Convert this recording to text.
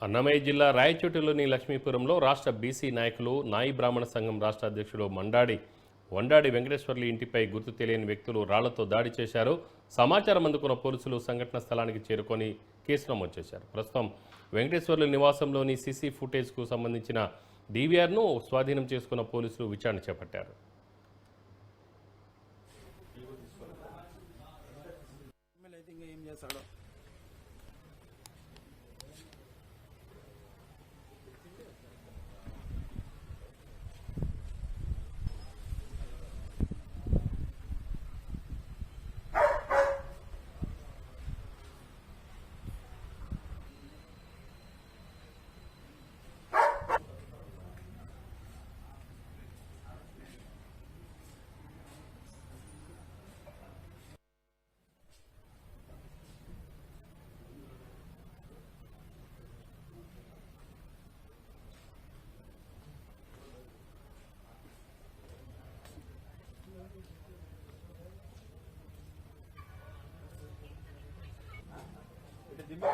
అన్నమయ్య జిల్లా రాయచోటిలోని లక్ష్మీపురంలో రాష్ట్ర బీసీ నాయకులు నాయి బ్రాహ్మణ సంఘం రాష్ట్ర అధ్యక్షుడు వండాడి వెంకటేశ్వర్లు ఇంటిపై గుర్తు తెలియని వ్యక్తులు రాళ్లతో దాడి చేశారు. సమాచారం అందుకున్న పోలీసులు సంఘటన స్థలానికి చేరుకొని కేసు నమోదు చేశారు. ప్రస్తుతం వెంకటేశ్వర్లు నివాసంలోని సీసీ ఫుటేజ్కు సంబంధించిన డీవీఆర్ను స్వాధీనం చేసుకున్న పోలీసులు విచారణ చేపట్టారు. దిమ్మ